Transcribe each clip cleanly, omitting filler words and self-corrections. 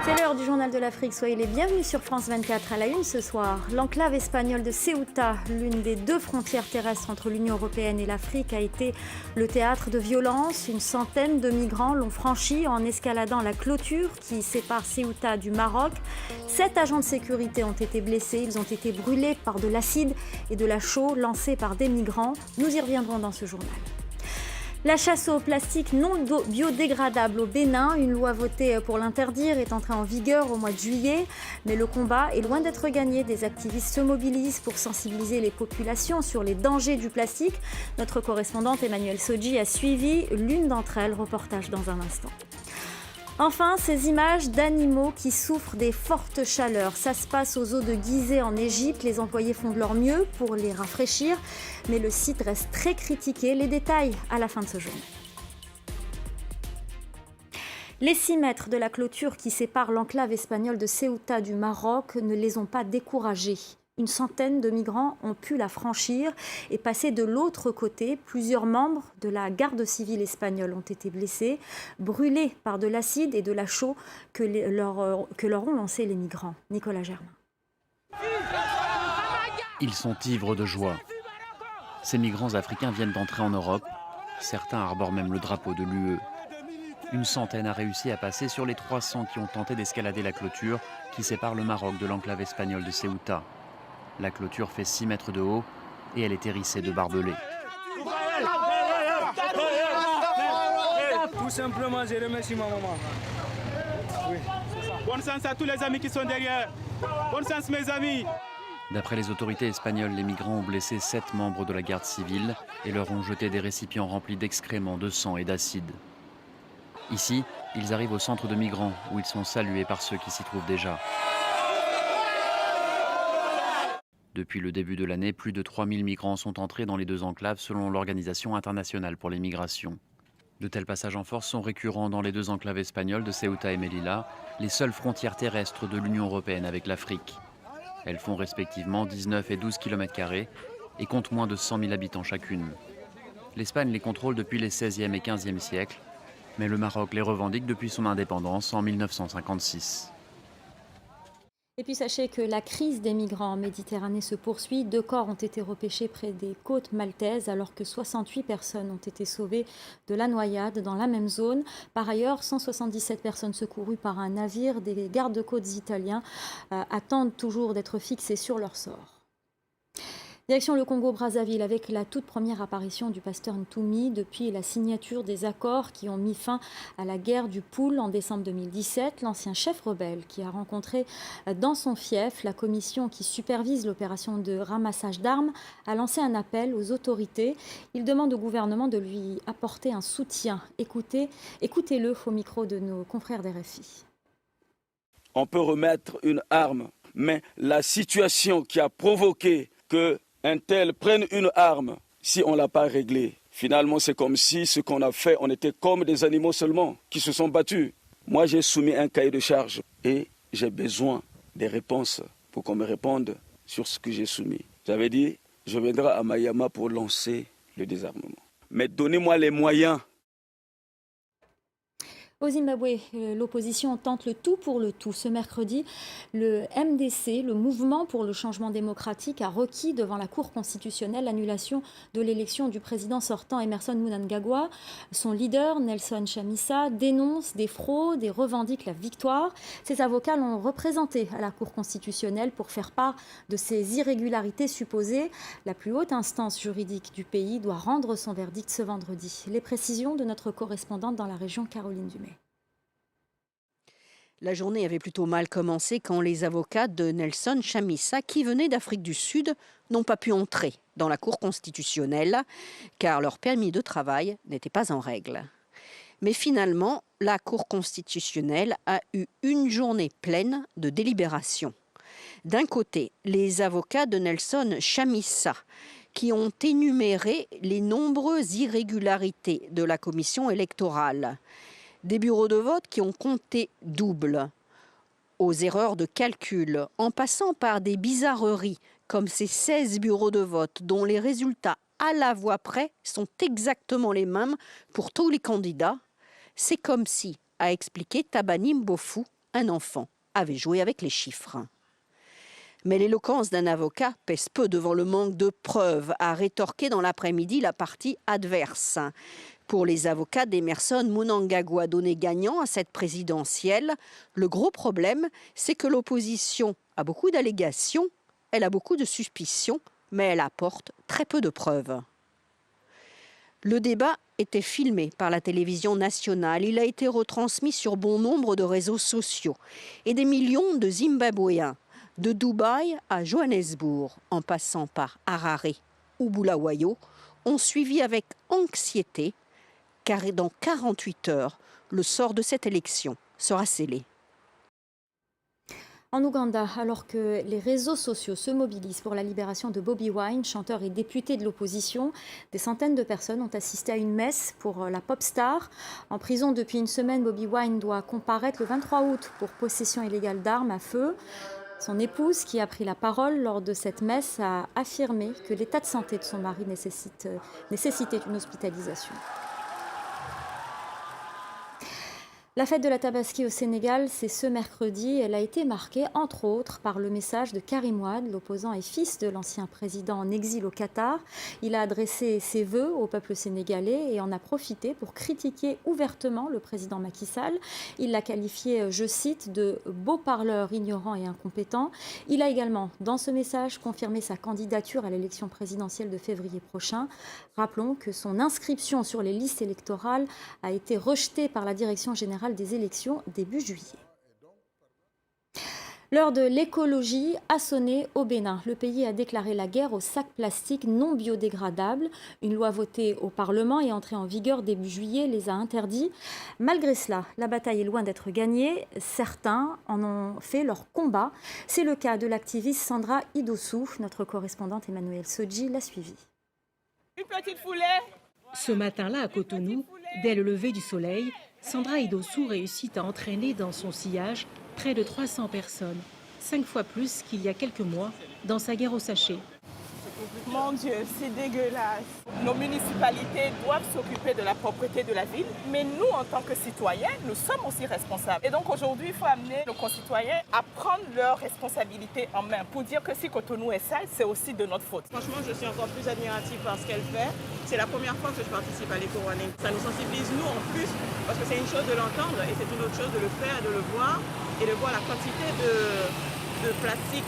C'est l'heure du journal de l'Afrique. Soyez les bienvenus sur France 24 à la une ce soir. L'enclave espagnole de Ceuta, l'une des deux frontières terrestres entre l'Union européenne et l'Afrique, a été le théâtre de violences. Une centaine de migrants l'ont franchi en escaladant la clôture qui sépare Ceuta du Maroc. 7 agents de sécurité ont été blessés. Ils ont été brûlés par de l'acide et de la chaux lancés par des migrants. Nous y reviendrons dans ce journal. La chasse au plastique non biodégradable au Bénin, une loi votée pour l'interdire est entrée en vigueur au mois de juillet. Mais le combat est loin d'être gagné. Des activistes se mobilisent pour sensibiliser les populations sur les dangers du plastique. Notre correspondante Emmanuelle Sodji a suivi l'une d'entre elles. Reportage dans un instant. Enfin, ces images d'animaux qui souffrent des fortes chaleurs. Ça se passe aux eaux de Gizeh en Égypte. Les employés font de leur mieux pour les rafraîchir. Mais le site reste très critiqué. Les détails à la fin de ce journal. Les 6 mètres de la clôture qui sépare l'enclave espagnole de Ceuta du Maroc ne les ont pas découragés. Une centaine de migrants ont pu la franchir et passer de l'autre côté. Plusieurs membres de la garde civile espagnole ont été blessés, brûlés par de l'acide et de la chaux que leur ont lancé les migrants. Nicolas Germain. Ils sont ivres de joie. Ces migrants africains viennent d'entrer en Europe. Certains arborent même le drapeau de l'UE. Une centaine a réussi à passer sur les 300 qui ont tenté d'escalader la clôture qui sépare le Maroc de l'enclave espagnole de Ceuta. La clôture fait 6 mètres de haut et elle est hérissée de barbelés. Tout simplement, je remercie ma maman. Oui, c'est ça. Bonne chance à tous les amis qui sont derrière. Bonne chance mes amis. D'après les autorités espagnoles, les migrants ont blessé 7 membres de la garde civile et leur ont jeté des récipients remplis d'excréments, de sang et d'acide. Ici, ils arrivent au centre de migrants où ils sont salués par ceux qui s'y trouvent déjà. Depuis le début de l'année, plus de 3000 migrants sont entrés dans les deux enclaves selon l'Organisation internationale pour les migrations. De tels passages en force sont récurrents dans les deux enclaves espagnoles de Ceuta et Melilla, les seules frontières terrestres de l'Union européenne avec l'Afrique. Elles font respectivement 19 et 12 km² et comptent moins de 100 000 habitants chacune. L'Espagne les contrôle depuis les 16e et 15e siècles, mais le Maroc les revendique depuis son indépendance en 1956. Et puis sachez que la crise des migrants en Méditerranée se poursuit. 2 corps ont été repêchés près des côtes maltaises alors que 68 personnes ont été sauvées de la noyade dans la même zone. Par ailleurs, 177 personnes secourues par un navire des gardes-côtes italiens attendent toujours d'être fixées sur leur sort. Direction le Congo-Brazzaville avec la toute première apparition du pasteur Ntoumi depuis la signature des accords qui ont mis fin à la guerre du Poul en décembre 2017. L'ancien chef rebelle qui a rencontré dans son fief la commission qui supervise l'opération de ramassage d'armes a lancé un appel aux autorités. Il demande au gouvernement de lui apporter un soutien. Écoutez-le au micro de nos confrères d'RFI. On peut remettre une arme, mais la situation qui a provoqué que un tel prenne une arme, si on ne l'a pas réglé, finalement c'est comme si ce qu'on a fait, on était comme des animaux seulement qui se sont battus. Moi j'ai soumis un cahier de charge et j'ai besoin des réponses pour qu'on me réponde sur ce que j'ai soumis. J'avais dit, je viendrai à Mayama pour lancer le désarmement. Mais donnez-moi les moyens. Au Zimbabwe, l'opposition tente le tout pour le tout. Ce mercredi, le MDC, le Mouvement pour le changement démocratique, a requis devant la Cour constitutionnelle l'annulation de l'élection du président sortant Emmerson Mnangagwa. Son leader, Nelson Chamisa, dénonce des fraudes et revendique la victoire. Ses avocats l'ont représenté à la Cour constitutionnelle pour faire part de ces irrégularités supposées. La plus haute instance juridique du pays doit rendre son verdict ce vendredi. Les précisions de notre correspondante dans la région, Caroline Dumais. La journée avait plutôt mal commencé quand les avocats de Nelson Chamisa, qui venaient d'Afrique du Sud, n'ont pas pu entrer dans la Cour constitutionnelle car leur permis de travail n'était pas en règle. Mais finalement, la Cour constitutionnelle a eu une journée pleine de délibération. D'un côté, les avocats de Nelson Chamisa, qui ont énuméré les nombreuses irrégularités de la commission électorale. Des bureaux de vote qui ont compté double, aux erreurs de calcul, en passant par des bizarreries comme ces 16 bureaux de vote dont les résultats à la voix près sont exactement les mêmes pour tous les candidats. C'est comme si, a expliqué Tabani Mbofu, un enfant avait joué avec les chiffres. Mais l'éloquence d'un avocat pèse peu devant le manque de preuves, a rétorqué dans l'après-midi la partie adverse. Pour les avocats d'Emerson Mnangagwa donné gagnant à cette présidentielle, le gros problème, c'est que l'opposition a beaucoup d'allégations, elle a beaucoup de suspicions, mais elle apporte très peu de preuves. Le débat était filmé par la télévision nationale. Il a été retransmis sur bon nombre de réseaux sociaux. Et des millions de Zimbabwéens, de Dubaï à Johannesburg, en passant par Harare ou Bulawayo, ont suivi avec anxiété, car dans 48 heures, le sort de cette élection sera scellé. En Ouganda, alors que les réseaux sociaux se mobilisent pour la libération de Bobi Wine, chanteur et député de l'opposition, des centaines de personnes ont assisté à une messe pour la pop star. En prison depuis une semaine, Bobi Wine doit comparaître le 23 août pour possession illégale d'armes à feu. Son épouse, qui a pris la parole lors de cette messe, a affirmé que l'état de santé de son mari nécessitait une hospitalisation. La fête de la Tabaski au Sénégal, c'est ce mercredi. Elle a été marquée, entre autres, par le message de Karim Wade, l'opposant et fils de l'ancien président en exil au Qatar. Il a adressé ses vœux au peuple sénégalais et en a profité pour critiquer ouvertement le président Macky Sall. Il l'a qualifié, je cite, de beau parleur ignorant et incompétent. Il a également, dans ce message, confirmé sa candidature à l'élection présidentielle de février prochain. Rappelons que son inscription sur les listes électorales a été rejetée par la Direction générale des élections début juillet. L'heure de l'écologie a sonné au Bénin. Le pays a déclaré la guerre aux sacs plastiques non biodégradables. Une loi votée au Parlement et entrée en vigueur début juillet les a interdits. Malgré cela, la bataille est loin d'être gagnée. Certains en ont fait leur combat. C'est le cas de l'activiste Sandra Idossou. Notre correspondante Emmanuelle Sodji l'a suivie. Une petite foulée. Ce matin-là, à Cotonou, dès le lever du soleil, Sandra Idossou réussit à entraîner dans son sillage près de 300 personnes, 5 fois plus qu'il y a quelques mois dans sa guerre au sachet. Mon Dieu, c'est dégueulasse. Nos municipalités doivent s'occuper de la propreté de la ville, mais nous, en tant que citoyens, nous sommes aussi responsables. Et donc aujourd'hui, il faut amener nos concitoyens à prendre leurs responsabilités en main pour dire que si Cotonou est sale, c'est aussi de notre faute. Franchement, je suis encore plus admirative par ce qu'elle fait. C'est la première fois que je participe à l'éco-running. Ça nous sensibilise, nous, en plus, parce que c'est une chose de l'entendre et c'est une autre chose de le faire, de le voir et de voir la quantité de plastique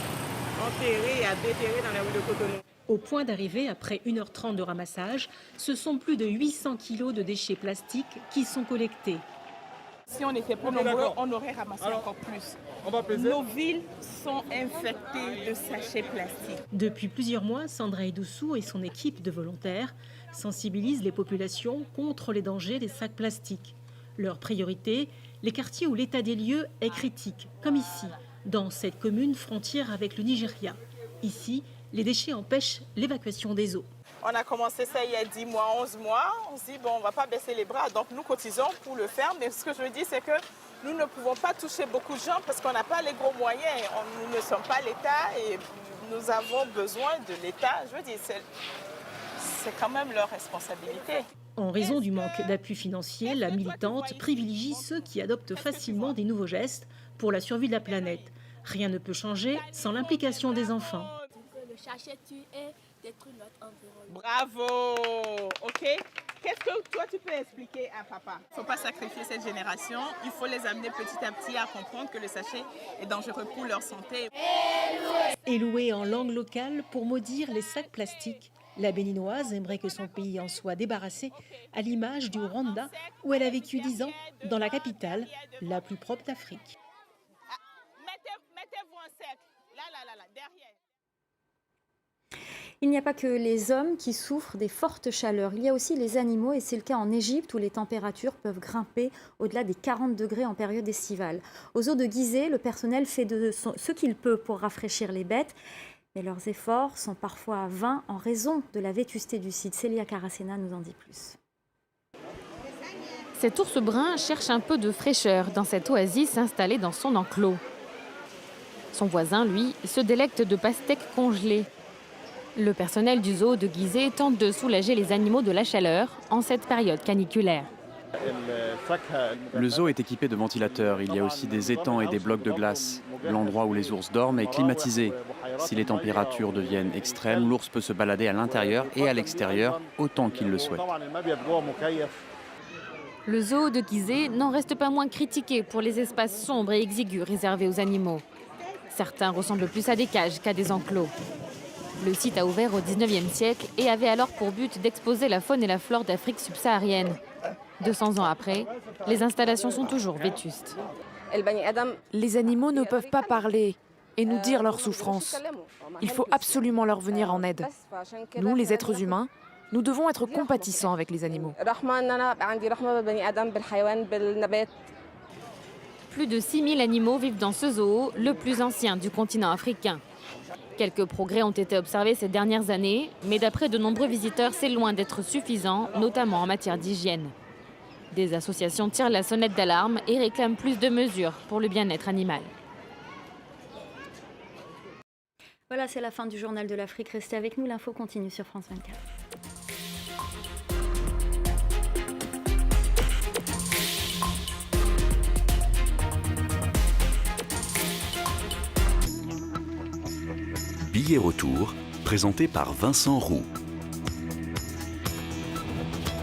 enterré et à déterrer dans les rues de Cotonou. Au point d'arriver, après 1h30 de ramassage, ce sont plus de 800 kilos de déchets plastiques qui sont collectés. Si on était plus nombreux, on aurait ramassé encore plus. Nos villes sont infectées de sachets plastiques. Depuis plusieurs mois, Sandra Idossou et son équipe de volontaires sensibilisent les populations contre les dangers des sacs plastiques. Leur priorité, les quartiers où l'état des lieux est critique, comme ici, dans cette commune frontière avec le Nigeria. Ici, les déchets empêchent l'évacuation des eaux. On a commencé ça il y a 10 mois, 11 mois. On se dit, bon, on ne va pas baisser les bras, donc nous cotisons pour le faire. Mais ce que je veux dire, c'est que nous ne pouvons pas toucher beaucoup de gens parce qu'on n'a pas les gros moyens. Nous ne sommes pas l'État et nous avons besoin de l'État. Je veux dire, c'est quand même leur responsabilité. En raison du manque d'appui financier, la militante privilégie ceux qui adoptent facilement des nouveaux gestes pour la survie de la planète. Rien ne peut changer sans l'implication des enfants. Bravo, ok. Qu'est-ce que toi tu peux expliquer à papa? Il ne faut pas sacrifier cette génération, il faut les amener petit à petit à comprendre que le sachet est dangereux pour leur santé. Élouée en langue locale pour maudire les sacs plastiques, la Béninoise aimerait que son pays en soit débarrassé, à l'image du Rwanda où elle a vécu 10 ans dans la capitale, la plus propre d'Afrique. Mettez-vous en cercle, là, derrière. Il n'y a pas que les hommes qui souffrent des fortes chaleurs. Il y a aussi les animaux et c'est le cas en Égypte où les températures peuvent grimper au-delà des 40 degrés en période estivale. Aux eaux de Gizeh, le personnel fait ce qu'il peut pour rafraîchir les bêtes. Mais leurs efforts sont parfois vains en raison de la vétusté du site. Célia Caracena nous en dit plus. Cet ours brun cherche un peu de fraîcheur dans cette oasis installée dans son enclos. Son voisin, lui, se délecte de pastèques congelées. Le personnel du zoo de Gizeh tente de soulager les animaux de la chaleur en cette période caniculaire. Le zoo est équipé de ventilateurs. Il y a aussi des étangs et des blocs de glace. L'endroit où les ours dorment est climatisé. Si les températures deviennent extrêmes, l'ours peut se balader à l'intérieur et à l'extérieur autant qu'il le souhaite. Le zoo de Gizeh n'en reste pas moins critiqué pour les espaces sombres et exigus réservés aux animaux. Certains ressemblent plus à des cages qu'à des enclos. Le site a ouvert au 19e siècle et avait alors pour but d'exposer la faune et la flore d'Afrique subsaharienne. 200 ans après, les installations sont toujours vétustes. Les animaux ne peuvent pas parler et nous dire leurs souffrances. Il faut absolument leur venir en aide. Nous, les êtres humains, nous devons être compatissants avec les animaux. Plus de 6000 animaux vivent dans ce zoo, le plus ancien du continent africain. Quelques progrès ont été observés ces dernières années, mais d'après de nombreux visiteurs, c'est loin d'être suffisant, notamment en matière d'hygiène. Des associations tirent la sonnette d'alarme et réclament plus de mesures pour le bien-être animal. Voilà, c'est la fin du journal de l'Afrique. Restez avec nous, l'info continue sur France 24. Billet retour, présenté par Vincent Roux.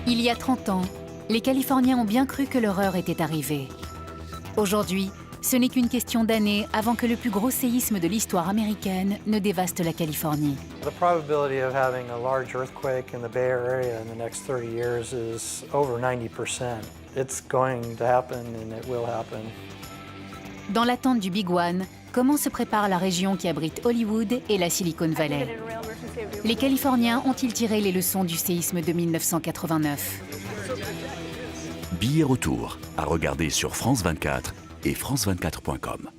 Il y a 30 ans, les Californiens ont bien cru que l'horreur était arrivée. Aujourd'hui, ce n'est qu'une question d'années avant que le plus gros séisme de l'histoire américaine ne dévaste la Californie. The probability of having a large earthquake in the Bay Area in the next 30 years is over 90%. It's going to happen and it will happen. Dans l'attente du Big One, comment se prépare la région qui abrite Hollywood et la Silicon Valley? Les Californiens ont-ils tiré les leçons du séisme de 1989? Billet retour, à regarder sur France 24 et France24.com.